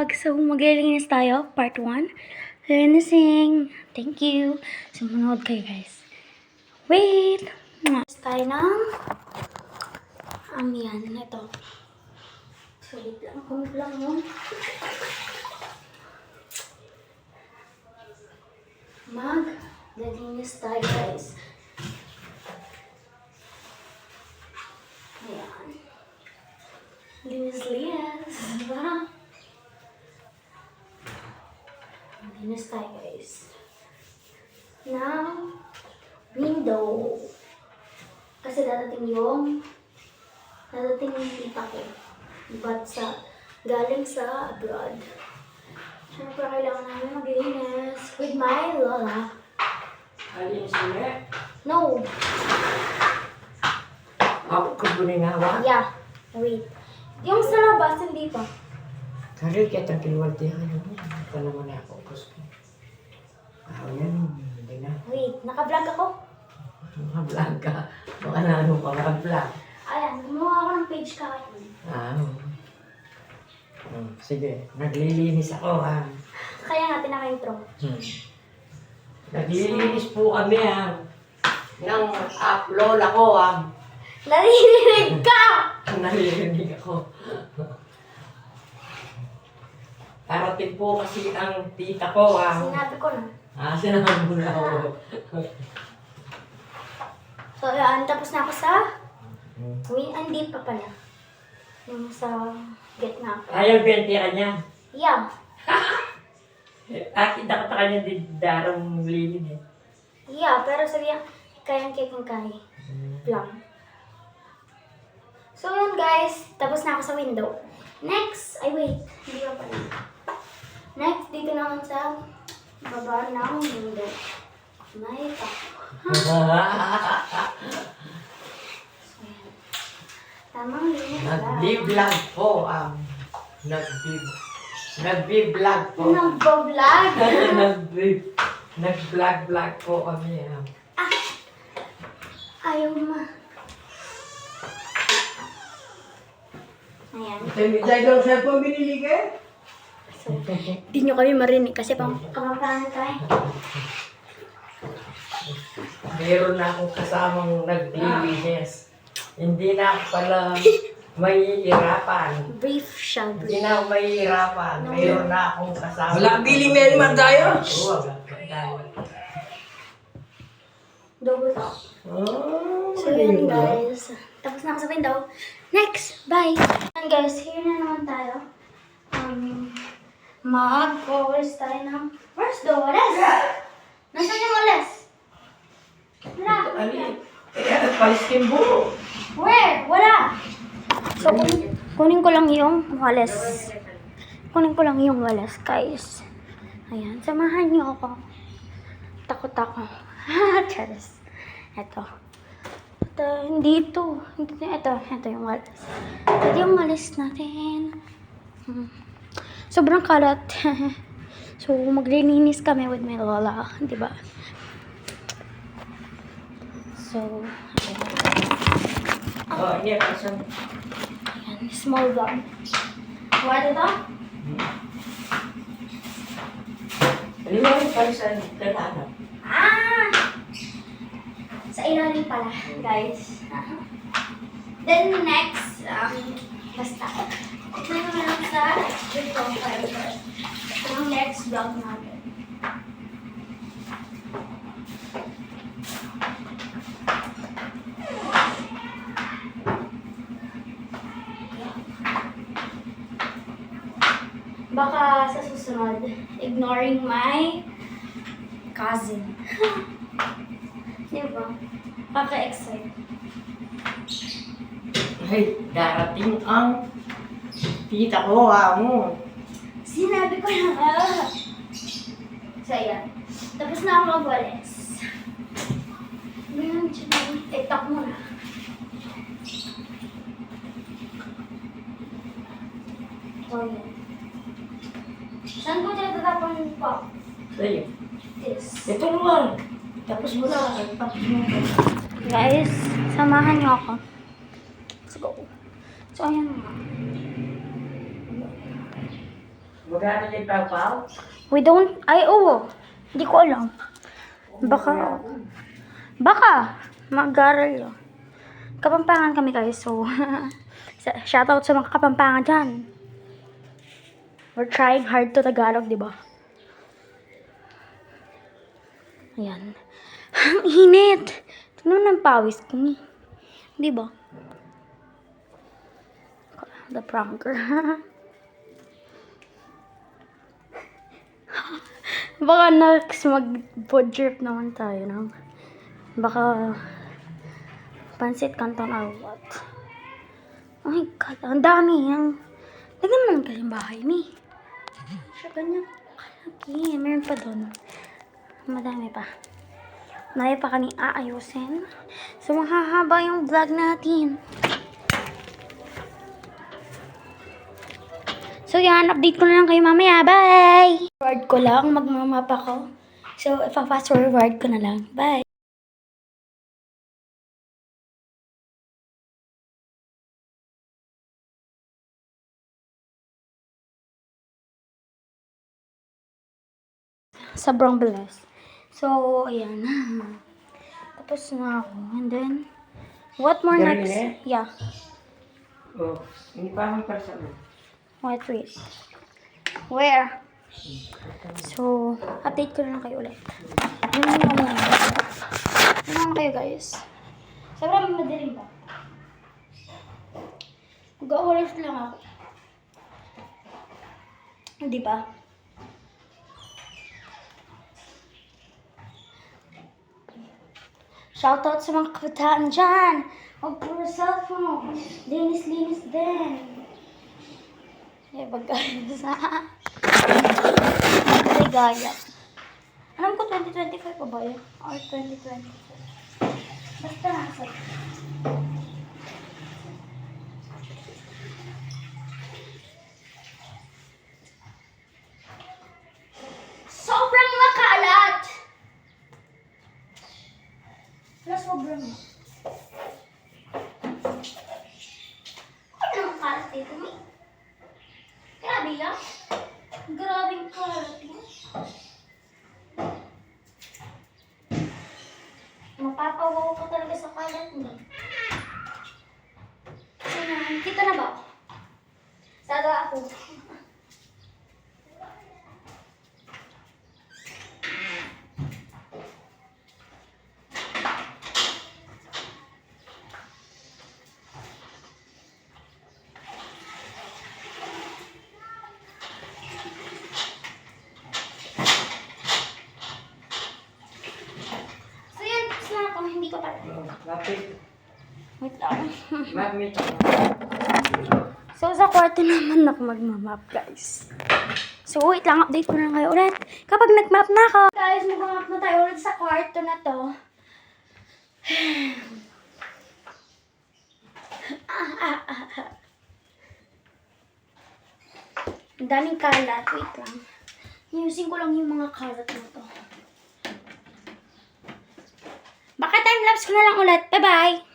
vlog. So, maglilinis tayo. Part 1. Linising. Thank you. So, manood kayo guys. Wait. Linis tayo ng yan. Ito. Sulit lang. Kumit lang yun. Maglilinis tayo guys. Ayan. Linis. Diba? Linis tayo guys. Now, window. Kasi dadating yung tita ko. But galing sa abroad. Siyempre, kailangan namin maglinis with my lola. Alinis ulit? No. Ako kubunin nga ba? Yeah. Wait. Yung sa labas, hindi pa. Kari kita kinuwalti ka yun. Ito naman ako. Gusto. Yan. Hindi na. Wait. Naka-vlog ako? Mga-vlog ka. Baka na ano ka mga-vlog. Ayan. Gumawa ako ng page kahapon. Sige. Naglilinis ako Kaya nga pinaka-intro. Naglilinis po kami ng lola ko Naririnig ka! Nalilinig ako. Parating po kasi ang tita ko Sinabi ko na. Sinabi mo na ako. So, yan. Tapos na ako sa... Hindi pa pala. Yung sa gitna. Ayaw bente ka niya. Yeah. Kita ko ta kanya darong lilig eh. Yeah, pero sabi niya, kayang kiking kay. Lang. So, yun guys. Tapos na ako sa window. Next, wait. Hindi pa pala. Next, dito naman sa baba ng window. May tako. Tamang linis lang. Nag-vlog po Nag-vlog po. Nag-vlog? Nag-vlog po kami Ayaw ma. Ayan. Dahil daw siya po binili ka? So, di nyo kami marinig kasi pamakanan tayo. Meron na akong kasamang naglilinis. Hindi na ako pala mahihirapan. Brief siya, Hindi brief. na ako mahihirapan. Meron na akong kasama. Wala biling na naman tayo. Oo, tayo. Double talk. Oh, So yun guys. Tapos na ako sa window. Next! Bye! And guys, here na naman tayo. Mag-focus tayo ng... Where's the walis? Nasaan yung walis? Wala. Paliskin buo. Where? Wala. So, kunin ko lang yung walis. Kunin ko lang yung walis, guys. Ayan. Samahan niyo ako. Takot ako. Charis. Ito. Hindi ito. Ito yung walis. Ito yung walis natin. Sobrang kalat. So, maglilinis kami with my lola. Diba? So, Hindi ako sa... ayan. Small vlog. What ito? Ano yung palisan? Talana. Sa ilalim pala, guys. Then next, basta. Ito na naman sa ito ang next vlog natin. Baka sa susunod, ignoring my cousin. Diba? Kaka-excite. Ay, darating ang tita ko mo. Sinabi ko na nga. So, ayan. Tapos na ako magwalis. Ngayon, itak mo na. So, ayan. Saan ko siya tatapon pa? Sa'yo. This. Ito naman. Tapos mo na. Tapos mo na. Guys, samahan niyo ako. Let's go. So, ayan nga. Magkano yung pao-pao? We don't, ay oo. Hindi ko alam. Baka, mag-aral yun. Kapampangan kami guys, so, shoutout sa mga kapampangan dyan. We're trying hard to Tagalog, di ba? Ayan. Ang init! Tignan ng pawis ko ni. Di ba? The pranker. Baka next mag-food trip naman tayo, no? Baka pansit canton or what? Oh my God, ang dami. Tignan mo naman kasi yung bahay ni. Siya ganyan kalaki. Meron pa doon. Madami pa. Marami pa kami aayusin. So, mahahaba yung vlog natin. So, yan. Update ko na lang kayo mamaya. Bye! Forward ko lang. Magmamap ako. So, ipa-fast forward ko na lang. Bye! Sobrang bilis. So, ayan. Tapos na ako. And then, what more Ganun next? eh? Yeah. Oh, hindi pa akong para sa ano. Wait. Where? So, update ko na lang kayo ulit. Ano kayo guys? Sobrang madilim ba? Mag-uulis lang ako. Hindi ba? Shoutout sa mga kabataan dyan. Huwag puro cellphone. Linis-linis din. Eh, bagay sa... Ay, gaya. Alam ko 2025 pa ba yun? Or 2024? Basta nasa. Sobrang makalat! Sobrang. Ano ang kalat dito, Mi? Grabe lang. Grabing kalat mo. Mapapawaw ka talaga sa kalat mo. Kita na ba? Sada ako. Hindi ko pa. Lapit. Wait lang. Mamit. So, sa kwarto naman ako magmamap, guys. So, wait lang. Update ko na lang kayo ulit. Kapag nagmap na ako. Guys, magmamap na tayo ulit sa kwarto na to. Ang daming kalat. Wait lang. Ayusin ko lang yung mga kalat na to. Baka time-lapse ko na lang ulit. Bye-bye!